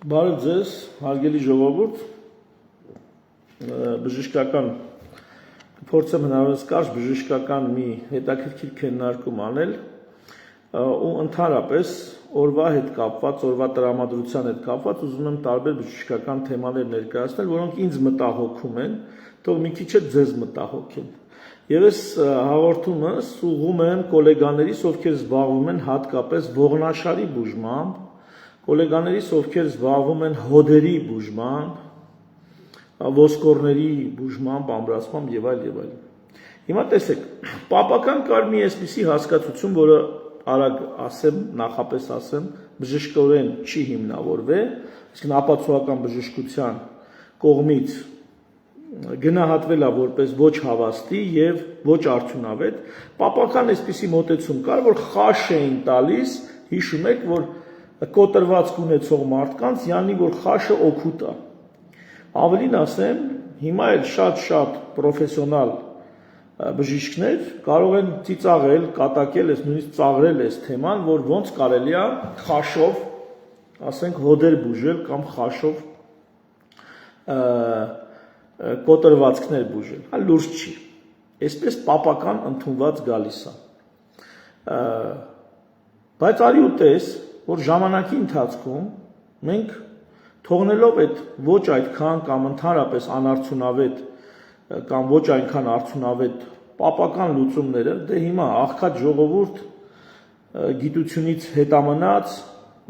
Բարև ձեզ, հարգելի ժողովուրդ, բժշկական փորձեմ հնարավորինս կարճ բժշկական մի հետաքրքիր քննարկում անել ու ընդհանրապես օրվա հետ կապված, օրվա տրամադրության հետ կապված ուզում եմ տարբեր բժշկական թեմաներ ներկայացնել, որոնք ինձ մտահոգում են, թող մի քիչ էլ ձեզ մտահոգեն։ Եվ այս հաղորդումս ուղղում եմ գոլեգաներիս, ովքեր զբաղվում են հատկապես ողնաշարի բուժմամբ, գոլեգաներիս, ովքեր զբաղվում են հոդերի բուժմամբ, ոսկորների բուժմամբ, ամրացմամբ եւ այլ եւ այլ։ Հիմա տեսեք, պապական կար մի այսպիսի հասկացություն, որը արագ ասեմ, նախապես ասեմ, բժշկորեն չի հիմնավորվել, այսինքն ապացուցողական բժշկության կողմից գնահատվել է որպես ոչ հավաստի եւ ոչ արդյունավետ։ Պապական այսպիսի մոտեցում կար, որ խաշ էին տալիս, հիշում եք, որ կոտրվածք ունեցող մարդկանց, յանի որ խաշը օգուտ է։ Ավելին ասեմ, հիմա էլ շատ պրոֆեսիոնալ բժիշկներ կարող են ծիծաղել, կատակել, նույնիսկ ծաղրել այս թեման, որ ոնց կարելի է խաշով, ասենք, հոդեր բուժել կամ խաշով կոտրվածքներ բուժել։ Հա լուրջ չի։ Այսպես պապական ընդունված գալիս է։ Բայց արի ու տես, որ ժամանակի ընթացքում մենք թողնելով այդ ոչ այդքան կամ ընդհանրապես անարդյունավետ կամ ոչ այնքան արդյունավետ պապական լուծումները, դե հիմա աղքատ ժողովուրդ գիտությունից հետամնաց,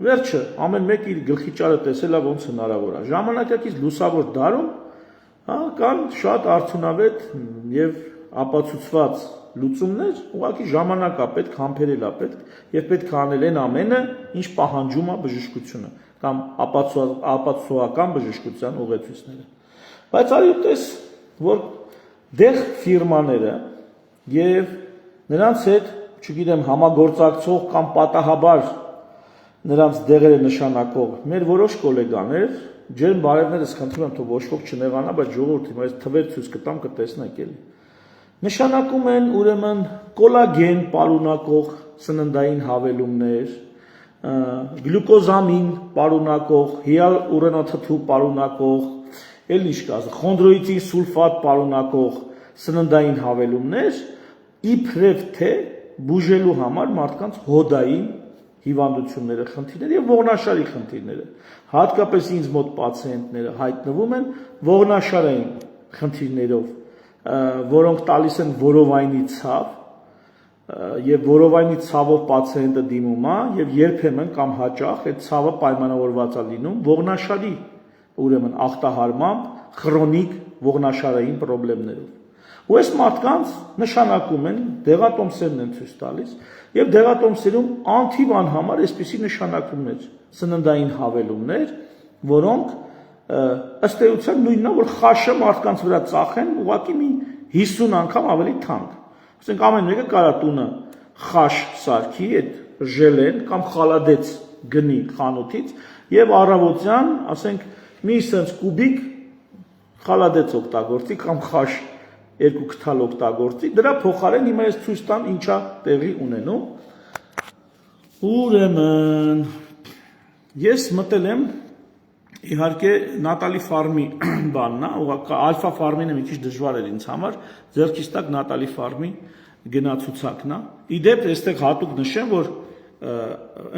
վերջը ամեն մեկ իր գլխի ճարը տեսել է ոնց հնարավոր է։ Ժամանակակից լուսավոր դարում կան շատ արդյունավետ եւ ապացուցված լուծումներ, ուղղակի ժամանակ է պետք, համբերել է պետք եւ պետք է անել այն ամենը, ինչ պահանջում է բժշկությունը կամ ապացուցողական բժշկության ուղեցույցները։ Բայց արի տես, որ դեղ ֆիրմաները եւ նրանց հետ, չգիտեմ, համագործակցող կամ պատահաբար նրանց դեղերը նշանակող մեր որոշ գոլեգաներ, ջերմ բարևներս խնդրում եմ, թող ոչ ոք չնեղանա, բայց ժողովուրդ հիմա այս թվեր ցույց կտամ կտեսնեք էլի։ Նշանակում են ուրեմն կոլագեն պարունակող սննդային հավելումներ, գլյուկոզամին պարունակող, հիալուրոնաթթու պարունակող, էլ ինչ կա, խոնդրոիտին սուլֆատ պարունակող սննդային հավելումներ, իբրև թե բուժելու համար մարդկանց հոդային հիվանդությունները, խնդիրները եւ ողնաշարի խնդիրները։ Հատկապես ինձ մոտ պացիենտները հայտնվում են ողնաշարային խնդիրներով, որոնք տալիս են որովայնի ցավ, եւ որովայնի ցավով պացիենտը դիմում է եւ երբեմն կամ հաճախ այդ ցավը պայմանավորված է լինում ողնաշարի, ուրեմն ախտահարմամբ, քրոնիկ ողնաշարային խնդիրներով։ Ու այս մարդկանց նշանակում են դեղատոմսերն են ցույց տալիս եւ դեղատոմսերում անթիվան համար այսպիսի նշանակումներ, սննդային հավելումներ, որոնք ըստ էության նույնն է, որ խաշը մարդկանց վրա ծախեն ուղղակի մի 50 անգամ ավելի թանկ։ Ասենք ամեն մեկը կարա տունը խաշ սարքի, այդ ժելեն կամ խալադեց գնի խանութից եւ առավոտյան, ասենք, մի sense կուբիկ խալադեց օգտագործի կամ խաշ երկու քթալ օգտագործի, դրա փոխարեն հիմա ես ցույց տամ ինչա տեղի ունենում։ Ուրեմն ես մտել եմ իհարկե Նատալի Ֆարմի բանն է, ուղղակի Ալֆա Ֆարմինը մի քիչ դժվար էր ինձ համար, ձեռքից տակ Նատալի Ֆարմի գնացուցակն է։ Իդեպ այստեղ հատուկ նշեմ, որ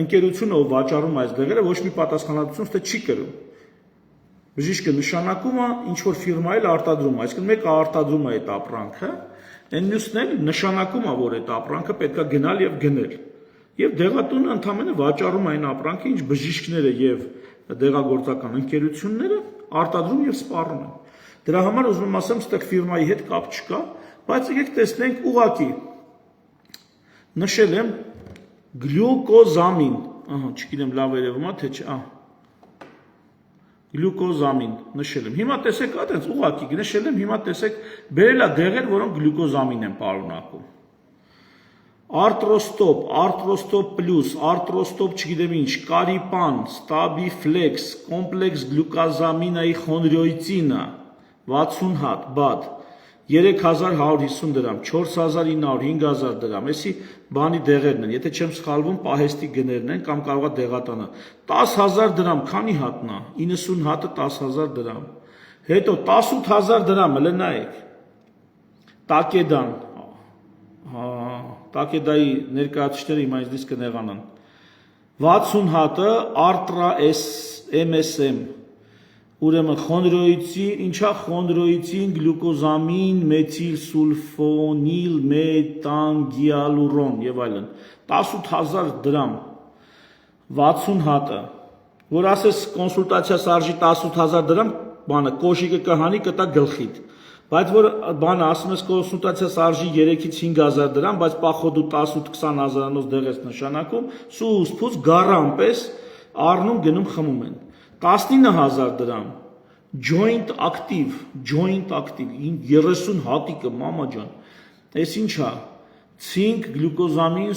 ընկերությունը ով վաճառում այս դեղերը ոչ մի պատասխանատվություն ստե չի կրում։ Բժիշկը նշանակում է, ինչ որ ֆիրմա էլ արտադրում է, այսինքն մեկը արտադրում է այդ ապրանքը, այն մյուսն էլ նշանակում է, որ այդ ապրանքը պետքա գնալ եւ գնել։ Եվ դեղատունը ընդհանրապես վաճառում է այն ապրանքը, ինչ բժիշկները եւ դեղագործական ընկերությունները արտադրում եւ սպառում են։ Դրա համար ուզում եմ ասեմ, ստեղ ֆիրմայի հետ կապ չկա, բայց եկեք տեսնենք ուղղակի նշել եմ գլյուկոզամին, չգիտեմ լավ երևում է թե չէ, գլյուկոզամին նշել եմ։ Հիմա տեսեք, այդպես ուղղակի նշել եմ, հիմա տեսեք, բերել է դեղեր, որոնք գլյուկոզամին են պարունակում։ Arthrostop plus, Arthrostop չգիտեմ ինչ, Caripan, Stabiflex, Complex glucosamine-ի խոնդրոիցինը 60 հատ, բադ, 3150 դրամ, 4900, 5000 դրամ, էսի բանի դեղերն են, եթե չեմ սխալվում, պահեստի գներն են կամ կարող է դեղատանը, 10000 դրամ, քանի հատնա, 90 հատը 10000 դրամ, հետո 18000 դրամ, հələ նայեք, տակեդան, տակեդայի ներկայացուցիչները հիմա ինձ կնեղանան, 60 հատը Artra MSM, ուրեմն խոնդրոիցին, ինչա խոնդրոիցին, գլյուկոզամին, մեթիլ սուլֆոնիլ, մետանգիալուրոն եւ այլն, 18000 դրամ, 60 հատը, որ ասես կոնսուլտացիա սարժի 18000 դրամ, բանը կոշիկը կհանի կտա գլխիդ, բայց որ բանը ասում ես կոնսուլտացիա սարժի 3-ից 5000 դրամ, բայց պախոդու 10-20 հազարանոց դեղ ես նշանակում, սուս փուս գարան պես առնում գնում խմում են, 19000 դրամ, joint active, 30 հատիկը, մամա ջան, այս ինչա, ցինկ, գլյուկոզամին,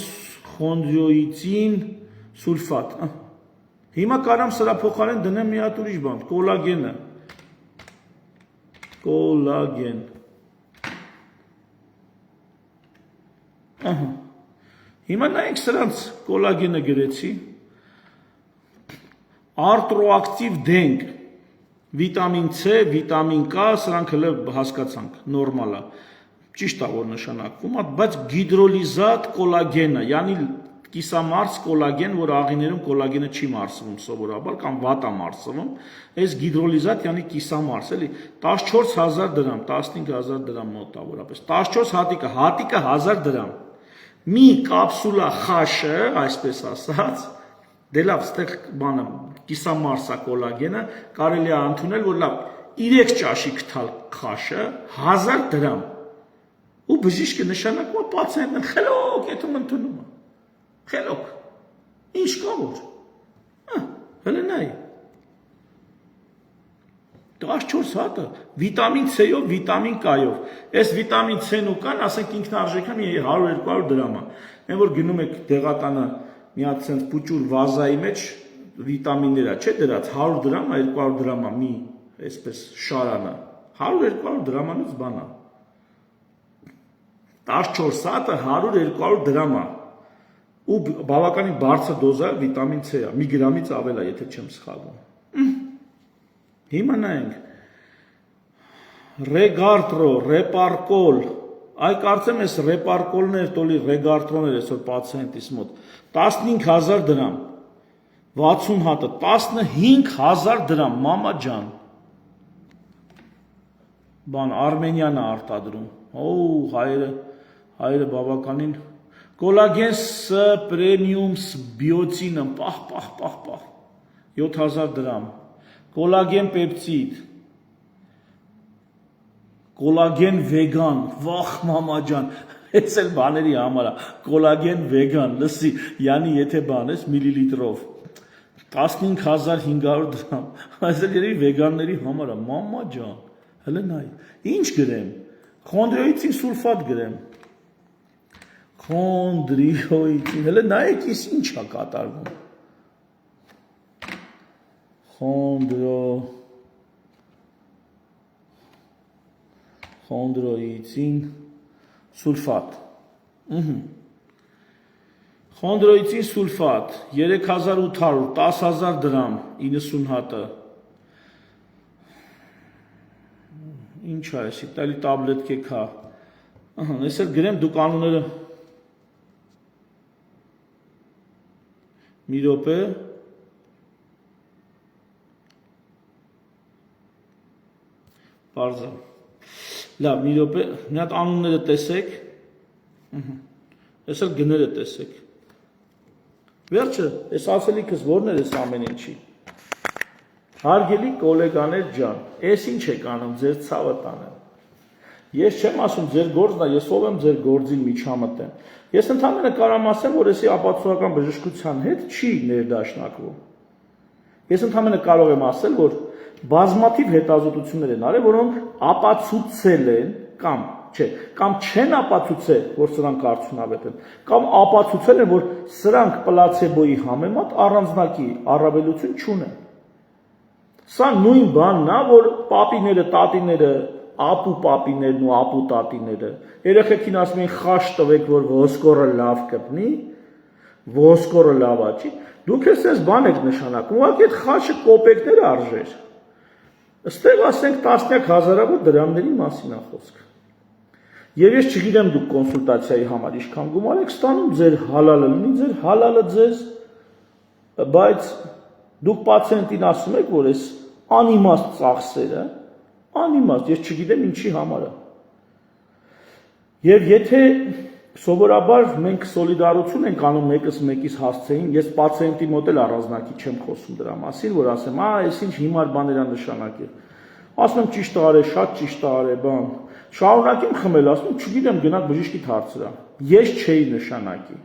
խոնդրոիցին, սուլֆատ, հիմա կարամ սրա փոխարեն դնեմ մի հատ ուրիշ բան, կոլագենը, կոլագեն, հիմա նայեք սրանց կոլագենը գրեցի, Artroactive դենք, վիտամին C, վիտամին K, սրանք հələ հասկացանք, նորմալ է, ճիշտ է որ նշանակվում, բայց գիդրոլիզատ կոլագենը, յանի կիսամարս կոլագեն, որ աղիներում կոլագենը չի մարսվում սովորաբար, կամ վատ է մարսվում, այս գիդրոլիզատ, յանի կիսամարս, էլի, 14000 դրամ, 15000 դրամ մոտավորապես, 14 հատիկը 1000 դրամ, մի կապսուլա խաշը, այսպես ասած, դե լավ, ստեղ բանը, կիսամարսա կոլագենը, կարելի է ընդունել, որ լավ, 3 ճաշի կթալ խաշը, 1000 դրամ, ու բժիշկը նշանակում է պացիենտն խելոք, եթում ընդունում է, խելոք, ինչ կա որ, հələ նայ, 14 հատը, վիտամին C-ով, վիտամին K-ով, այս վիտամին C-ն ու K-ն, ասենք ինքնարժեքը մի 100-200 դրամ է, են որ գնում եք դեղատանը մի հատ սենց պուճուր վազայի մեջ վիտամիններ է, չէ դրած 100 դրամ է, 200 դրամ է մի այսպես շարանը, 100-200 դրամանից բան է, 14 հատը 100-200 դրամ է, ու բավականին բարձր դոզա վիտամին C է, մի գրամից ավել է, եթե չեմ սխալվում, հիմա նայենք, Ռեգարտրո, Ռեպարկոլ, այ կարծեմ ես ռեպարկոլներ, տոլի ռեգարտրոներ ես որ պացիենտիս մոտ, 15000 դրամ, 60 հատը, 15000 դրամ, մամա ջան, բան, Արմենիան է արտադրում, հայերը բավականին, կոլագեն S պրեմիում բիոցինը, պահ, 7000 դրամ, կոլագեն պեպցիդ, կոլագեն վեգան, վախ մամա ջան, ես էլ բաների համար է, կոլագեն վեգան, լսի, յանի եթե բան ես միլիլիտրով, 15500 դրամ, այս էլ երևի վեգանների համար է, մամա ջան, հələ նայ, ինչ գրեմ, խոնդրոիցին սուլֆատ գրեմ, խոնդրոիցին, հələ նայեք ես ինչ է կատարվում, խոնդրոիցին սուլֆատ, խոնդրոիցին սուլֆատ, 3800, 10000 դրամ, 90 հատը, ինչ է եսի, տալի տաբլետք է կա, ես էլ գրեմ դուք անուները, մի րոպե, Պարզա, լավ, մի րոպե, մի հատ անունները տեսեք, ես էլ գները տեսեք, վերջը, ես ասելիքս որներ ես ամեն ինչի, հարգելի կոլեգաներ ջան, ես ինչ եք անում, ձեր ցավը տանեմ, ես չեմ ասում ձեր գործն է, ես ով եմ ձեր գործին միջամտեմ, ես ընդհանրապես կարամ ասեմ, որ եսի ապացուցողական բժշկության հետ չի ներդաշնակվում, ես ընդհանրապես կարող եմ ասել, որ բազմաթիվ հետազոտություններ են արել, որոնք ապացուցել են կամ չեն ապացուցել, որ սրանք արդյունավետ են, կամ ապացուցել են, որ սրանք պլացեբոյի համեմատ առանձնակի առավելություն չունեն։ Սա նույն բանն է, որ պապիները, տատիները ապու պապիներն ու ապու տատիները, երեխեքին ասում են խաշ տվեք, որ ոսկորը լավ կպնի, ոսկորը լավ աճի, դուք էլ սենց բան եք նշանակում, ուղղակի այդ խաշը կոպեկներ արժեր, ըստեղ ասենք տասնյակ հազարավոր դրամների մասին է խոսքը։ Եվ ես չգիտեմ դուք կոնսուլտացիայի համար ինչքան գումար եք ստանում, ձեր հալալը լինի, ձեր հալալը ձեզ, բայց դուք պացիենտին ասում եք, որ այս անիմաստ ծախսերը, անիմաստ, ես չգիտեմ ինչի համար է։ Եվ եթե սովորաբար մենք սոլիդարություն ենք անում մեկս մեկիս հասցեին, ես պացիենտի մոտ էլ առանձնակի չեմ խոսում դրա մասին, որ ասեմ, այս ինչ հիմար բաներ է նշանակել։ Ասում եմ ճիշտ արե, շատ ճիշտ արե, բան։ Շարունակեմ խմել, ասում եմ, չգիտեմ, գնաք բժիշկիդ հարցրա։ Ես չէի նշանակի։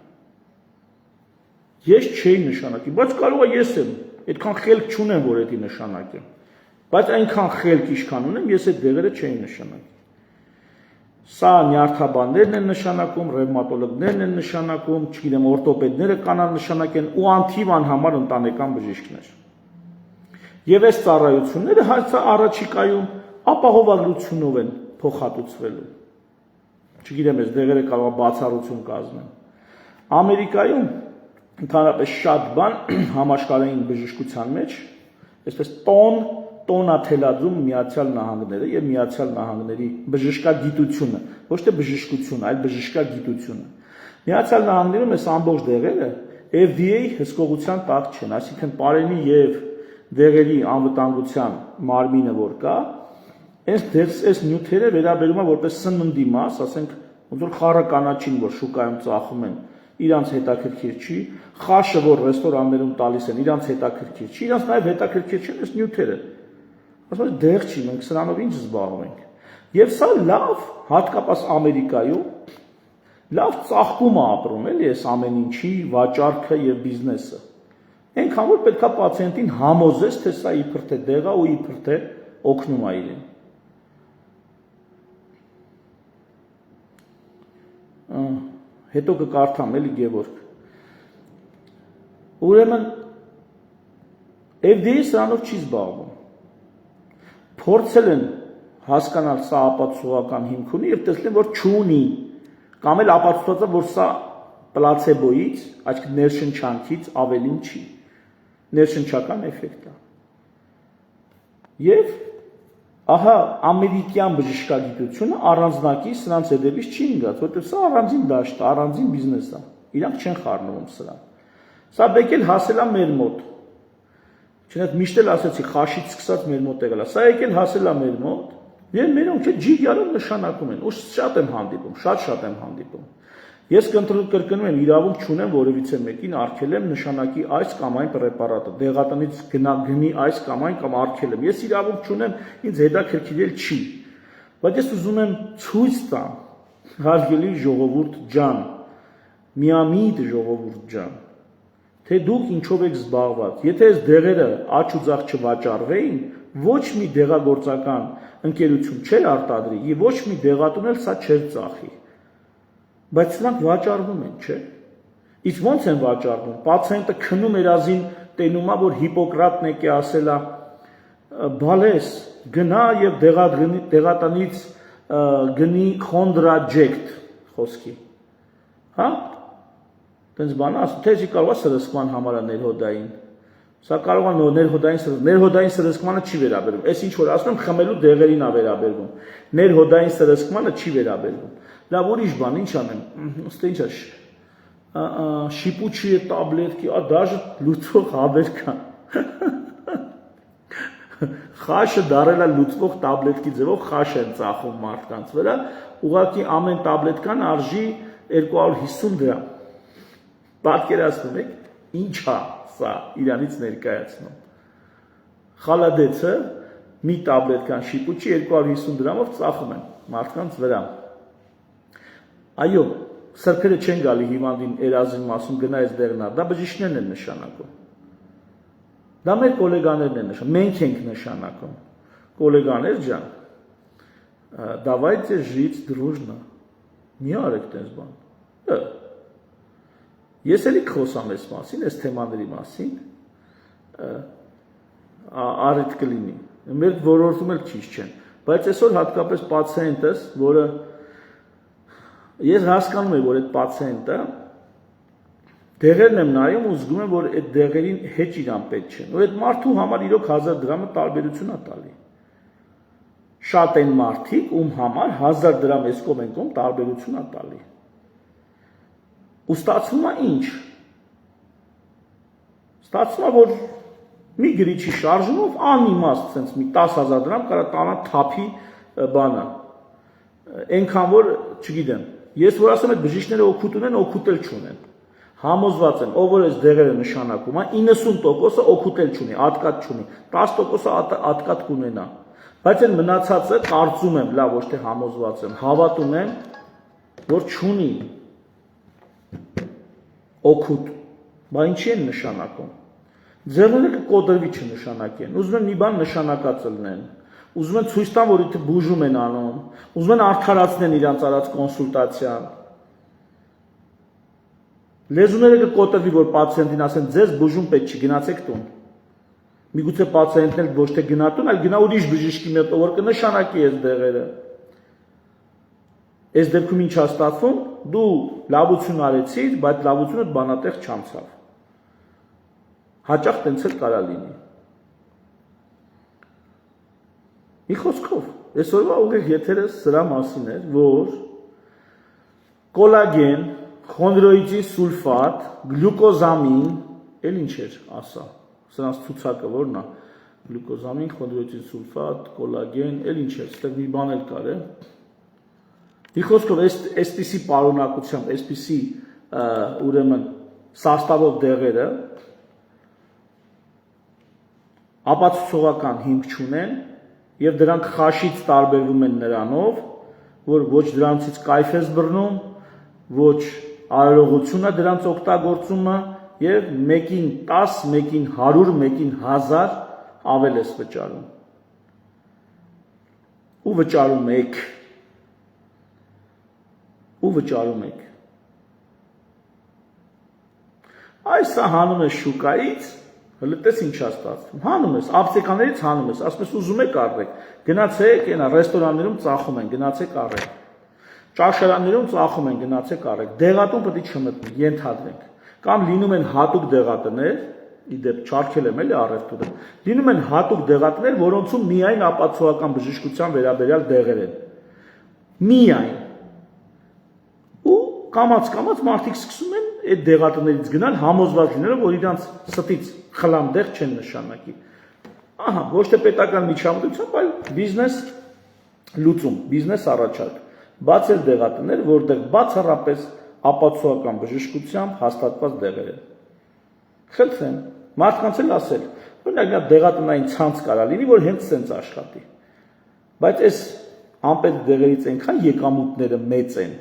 Ես չէի նշանակի, բայց կարող է ես եմ, այդքան խելք չունեմ, որ դա նշանակեմ։ Բայց այնքան խելք ինչքան ունեմ, ես այդ դեղերը չէի նշանակի։ Սա նյարդաբաններն են նշանակում, ռևմատոլոգներն են նշանակում, չգիտեմ, օրտոպեդները կանան նշանակեն ու անթիվ անհամար ընտանեկան բժիշկներ։ Եվ այս ծառայությունները առաջիկայում ապահովագրությունով են փոխհատուցվելու։ Չգիտեմ, այս դեղերը կարող է բացառություն կազմեն։ Ամերիկայում ընդհանրապես շատ բան համաշխարհային բժշկության մեջ, այսպես տոնա թելադրում Միացյալ Նահանգները եւ Միացյալ Նահանգների բժշկագիտությունը, ոչ թե բժշկությունը, այլ բժշկագիտությունը։ Միացյալ Նահանգներում այս ամբողջ դեղերը FDA հսկողության տակ չեն, այսինքն պարենի եւ դեղերի անվտանգության մարմինը որ կա, այս նյութերը վերաբերում է որպես սննդի մաս, ասենք ոնց որ խառը կանաչին, որ շուկայում ծախում են, իրանց հետաքրքիր չի, խաշը, որ ռեստորաններում տալիս են, իրանց հետաքրքիր չի, իրանց նաև հետաքրքիր չեն այս նյութերը։ Ասում են դեղ չի, մենք սրանով ինչ զբաղվում ենք։ Եվ սա լավ, հատկապես Ամերիկայում, լավ ծաղկում է ապրում, էլի այս ամեն ինչի վաճառքը եւ բիզնեսը։ Այնքան որ պետքա պացիենտին համոզես, թե սա իբր թե դեղ է ու իբր թե օգնում է իրեն։ Հետո կկարդամ էլի Գևորգ։ Ուրեմն FDA սրանով չի զբաղվում։ Փորձել են հասկանալ սա ապացուցողական հիմք ունի եւ տեսնել որ չունի, կամ էլ ապացուցված է որ սա պլացեբոից, այսինքն ներշնչանքից ավելին չի։ Ներշնչական էֆեկտ է։ Եվ ահա ամերիկյան բժշկագիտությունը առանձնակի սրանց հետևից չի ընկած, որտեղ սա առանձին դաշտ է, առանձին բիզնես է։ Իրանք չեն խառնվում սրան։ Սա եկել հասել է մեր մոտ։ Չնայած միշտ էլ ասացի, խաշից սկսած մեր մոտ եղել է։ Սա եկել հասել է մեր մոտ, եւ մերոնք չէ ջիգարով նշանակում են։ Ու շատ եմ հանդիպում, շատ եմ հանդիպում։ Ես կրկնում եմ, իրավունք չունեմ որևիցե մեկին արգելեմ նշանակի այս կամ այն պրեպարատը, դեղատնից գնի այս կամ այն կամ արգելեմ։ Ես իրավունք չունեմ, ինձ հետաքրքիրել չի։ Բայց ես ուզում եմ ցույց տամ, հարգելի ժողովուրդ ջան, միամիտ ժողովուրդ ջան, թե դուք ինչով եք զբաղված։ Եթե այս դեղերը աճ ու ձախ չվաճառվեին, ոչ մի դեղագործական ընկերություն չէր արտադրի եւ ոչ մի դեղատուն էլ սա չէր ծախի։ Բայց սրանք վաճառվում են, չէ՞։ Իսկ ո՞նց են վաճառվում։ Պացիենտը քնում երազին տենում է, որ Հիպոկրատն եկե ասել է, բալես, գնա եւ դեղատնից գնի խոնդրաջեկտ խոսքի։ Հա։ Տենց բան ասում, թե կարող է սրսկման համար է ներհոդային։ Սա կարող է ներհոդային սրսկմանը չի վերաբերվում։ Այս ինչ որ ասում եմ, խմելու դեղերին է վերաբերվում։ Ներհոդային սրսկմանը չի վերաբերվում։ Լավ, ուրիշ բան, ինչ անեմ, ըստ ինչ է, շիպուչի տաբլետքի, դաժե լուծվող հավեր կան։ Խաշը դարել է լուծվող տաբլետքի ձևով խաշ են ծախում մարդկանց վրա, ուղղակի ամեն տաբլետկան արժի 250 դրամ։ Պատկերացնում եք, ինչ է սա իրանից ներկայացնում։ Խալադեցը մի տաբլետկան շիպուչի 250 դրամով ծախում են մարդկանց վրա։ Այո, սրբերը չեն գալի հիվանդին երազին մասում գնա այս դեղնա, դա բժիշկներն են նշանակում։ Դա մեր գոլեգաներն են նշանակում, մենք ենք նշանակում։ Գոլեգաներ ջան, давайте жить дружно։ Մի արեք տես բան։ Ես էլի խոսամ այս մասին, այս թեմաների մասին, առիթ կլինի։ Մեր ոլորտում էլ քիչ չեն։ Բայց այսօր հատկապես պացիենտս, որը ես հասկանում եմ, որ այդ պացիենտը դեղերն եմ նայում ու զգում եմ, որ այդ դեղերին հեչ իրան պետք չեն։ Ու այդ մարդու համար իրոք 1000 դրամը տարբերություն է տալի։ Շատ են մարդիկ, ում համար 1000 դրամ այս կողմ են կողմ տարբերություն է տալի։ Ու ստացվում է ինչ։ Ստացվում է, որ մի գրիչի շարժումով անիմաստ sense մի 10000 դրամ կարա տանա թափի բանը։ Այնքան որ, չգիտեմ, ես որ ասեմ այդ բժիշկները օգուտ ունեն, օգուտ էլ չունեն։ Համոզված եմ, ով որ այս դեղերը նշանակում է, 90%-ը օգուտ էլ չունի, ատկատ չունի, 10%-ը ատկատ կունենա։ Բայց այն մնացածը կարծում եմ, լավ, ոչ թե համոզված եմ, հավատում եմ, որ չունի օգուտ։ Բա ինչի են նշանակում։ Ձեռները կկոտրվի չնշանակեն, ուզում են մի բան նշանակած լինեն, ուզում են ցույց տան, որ իթե բուժում են անում, ուզում են արդարացնեն իրանց արած կոնսուլտացիան։ Լեզուները կկոտրվի, որ պացիենտին ասեն, ձեզ բուժում պետք չի, գնացեք տուն։ Միգուցե պացիենտն էլ ոչ թե գնա տուն, այլ գնա ուրիշ բժիշկի մոտ, որ կնշանակի այս դեղերը։ Այս դեպքում ինչ է ստացվում, դու լավություն արեցիր, բայց լավությունդ բանատեղ չանցավ։ Հաճախ տենց էլ կարա լինի։ Մի խոսքով, այսօրվա ուղիղ եթերը սրա մասին էր, որ կոլագեն, խոնդրոիդին սուլֆատ, գլյուկոզամին, էլ ինչ էր ասա, սրանց ցուցակը որն է, գլյուկոզամին, խոնդրոիդին սուլֆատ, կոլագեն, էլ ինչ էր, ստեղ մի բան էլ կար է։ Մի խոսքով, այսպիսի պարունակությամբ, այսպիսի ուրեմն սաստավով դեղերը ապացուցողական հիմք չունեն եւ դրանք խաշից տարբերվում են նրանով, որ ոչ դրանցից կայֆ ես բռնում, ոչ արարողությունը դրանց օգտագործումը եւ մեկին 10, մեկին 100, մեկին 1000 ավել ես վճարում։ Ու վճարում եք։ Այսա հանում ես շուկայից, հլտես ինչ է ստացվում։ Հանում ես, ապտեկաներից հանում ես, ասում ես ուզում եք առեք, գնացեք, այնա ռեստորաններում ծախում են, գնացեք առեք։ Ճաշարաններում ծախում են, գնացեք առեք, դեղատուն պետք է չմտնի, ենթադրենք, կամ լինում են հատուկ դեղատներ, իդեպ չարքել եմ էլի առևտուրը, լինում են հատուկ դեղատներ, որոնցում միայն ապացուցողական բժշկության վերաբերյալ դեղեր են, միայն, ու կամաց մարդիկ սկսում են այդ դեղատներից գնալ, համոզված լինելով, որ իրանց ստից խլամ դեղ չեն նշանակի, ահա, ոչ թե պետական միջամտությամբ, այլ բիզնես լուծում, բիզնես առաջարկ, բացել դեղատներ, որտեղ բացառապես ապացուցողական բժշկությամբ հաստատված դեղեր են։ Խնդրեմ, մարդկանց էլ ասել, օրինակ նա դեղատնային ցանց կարա լինի, որ հենց սենց աշխատի։ Բայց այս անպետք դեղերից այնքան եկամուտները մեծ են,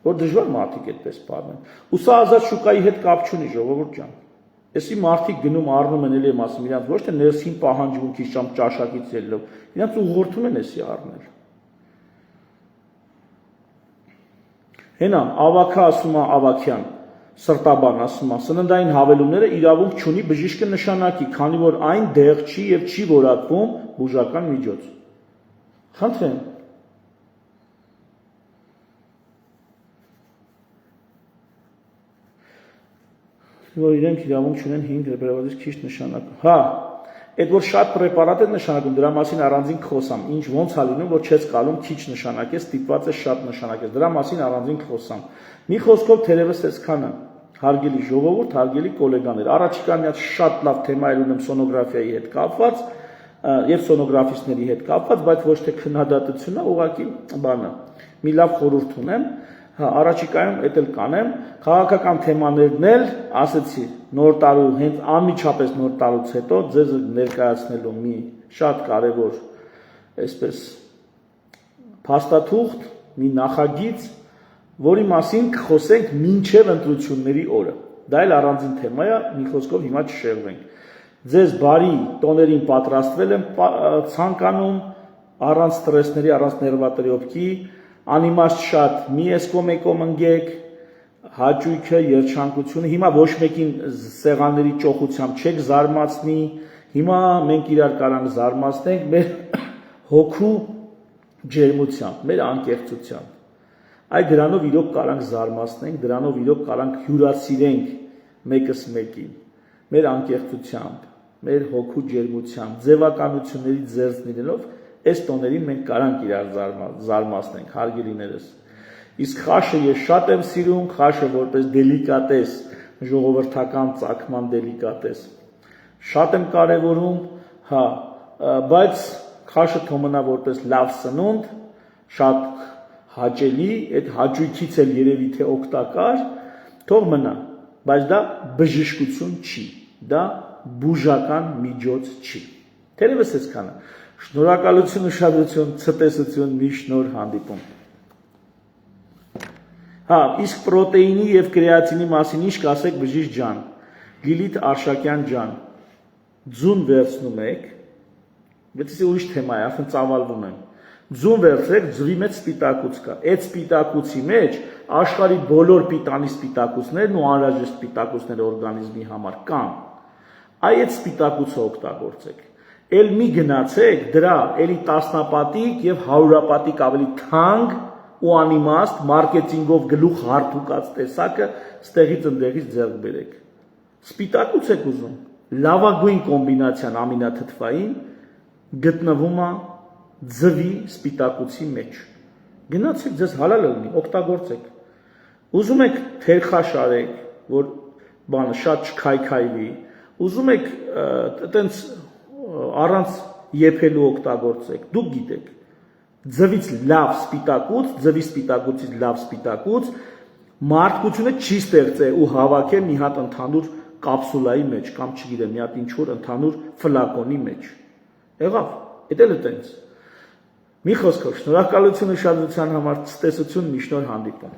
որ դժվար մարդիկ այդպես բառնեն։ Ու սա ազատ շուկայի հետ կապ չունի, ժողովուրդ ջան։ Էսի մարդիկ գնում առնում են, էլի եմ ասում, իրանց ոչ թե ներսին պահանջմունքից կամ ճաշակից ելնելով, իրանց ուղղորդում են էսի առնել։ Հենա, ավակա ասում է ավակյան, սրտաբան ասում է, սննդային հավելումները իրավունք չունի բժիշկը նշանակի, քանի որ այն դեղ չի եւ չի որակվում բուժական միջոց։ Խնդրեմ։ Որ իրենք իրավունք չունեն 5 ռեպարատից քիչ նշանակում։ Հա, այդ որ շատ պրեպարատ է նշանակում, դրա մասին առանձին խոսամ, ինչ ոնց է լինում, որ չես կալում քիչ նշանակես, ստիպված է շատ նշանակես, դրա մասին առանձին խոսամ։ Մի խոսքով թերևս այսքանը, հարգելի ժողովուրդ, հարգելի գոլեգաներ, առաջիկա մի հատ շատ լավ թեմայր ունեմ սոնոգրաֆիայի հետ կապված եւ սոնոգրաֆիստների հետ կապված, բայց ոչ թե քննադատությունն է, ուղղակի բանը։ Մի լավ խորհուրդ ունեմ, հա, առաջիկայում էդ էլ կանեմ, քաղաքական թեմաներն էլ ասեցի, նոր տարու, հենց անմիջապես նոր տարուց հետո ձեզ ներկայացնելու մի շատ կարևոր այսպես փաստաթուղթ, մի նախագիծ, որի մասին կխոսենք մինչև ընտրությունների օրը։ Դա էլ առանձին թեմա է, մի խոսքով հիմա չշեղվենք։ Ձեզ բարի տոներին պատրաստվել եմ ցանկանում, առանց ստրեսների, առանց ներվատրիոպքի, անիմաստ շատ մի էսկոմեկոմ ընկեք, հաճույքը, երջանկությունը, հիմա ոչ մեկին սեղանների ճոխությամբ չեք զարմացնի, հիմա մենք իրար կարանք զարմացնենք, մեր հոգու ջերմությամբ, մեր անկեղծությամբ։ Այդ դրանով իրոք կարանք զարմացնենք, դրանով իրոք կարանք հյուրասիրենք մեկս մեկին, մեր անկեղծությամբ, մեր հոգու ջերմությամբ, ձևականությունների զերծ լինելով, այս տոներին մենք կարանք իրար զարմացնենք, հարգելիներս։ Իսկ խաշը ես շատ եմ սիրում, խաշը որպես դելիկատես, ժողովրդական ծագման դելիկատես։ Շատ եմ կարևորում, հա, բայց խաշը թող մնա որպես լավ սնունդ, շատ հաճելի, այդ հաճույքից էլ երևի թե օգտակար, թող մնա, բայց դա բժշկություն չի, դա բուժական միջոց չի։ Թերևս այսքանը։ Շնորհակալություն, ուշադրություն, ցտեսություն, մի շնորհ հանդիպում։ Հա, իսկ պրոտեինի եւ կրեատինի մասին ինչ կասեք բժիշկ ջան, Լիլիթ Արշակյան ջան, ձուն վերցնում եք, բայց դա ուրիշ թեմա է, արդեն ծավալվում եմ։ Ձուն վերցրեք, ձվի մեջ սպիտակուց կա։ Այդ սպիտակուցի մեջ աշխարհի բոլոր պիտանի սպիտակուցներն ու անհրաժեշտ սպիտակուցները օրգանիզմի համար կան։ Այդ սպիտակուցը օգտագործեք։ Էլ մի գնացեք դրա էլի տասնապատիկ եւ հարյուրապատիկ ավելի թանկ ու անիմաստ մարքեթինգով գլուխ հարթուկած տեսակը ստեղից ընդեղից ձեռք բերեք։ Սպիտակուց եք ուզում։ Լավագույն կոմբինացիան ամինաթթվային գտնվում է ձվի սպիտակուցի մեջ։ Գնացեք ձեզ հալալ լինի, օգտագործեք։ Ուզում եք թերխաշ արեք, որ բանը շատ չքայքայվի, ուզում եք այտենց առանց եփելու օգտագործեք, դուք գիտեք։ Ձվից լավ սպիտակուց, ձվի սպիտակուցից լավ սպիտակուց մարդկությունը չի ստեղծել ու հավաքել մի հատ ընդհանուր կապսուլայի մեջ կամ չգիտեմ, մի հատ ինչ որ ընդհանուր ֆլակոնի մեջ։ Եղավ, դա էլ է տենց։ Մի խոսքով, շնորհակալություն ուշադրության համար, ցտեսություն, մի շնորհ հանդիպում։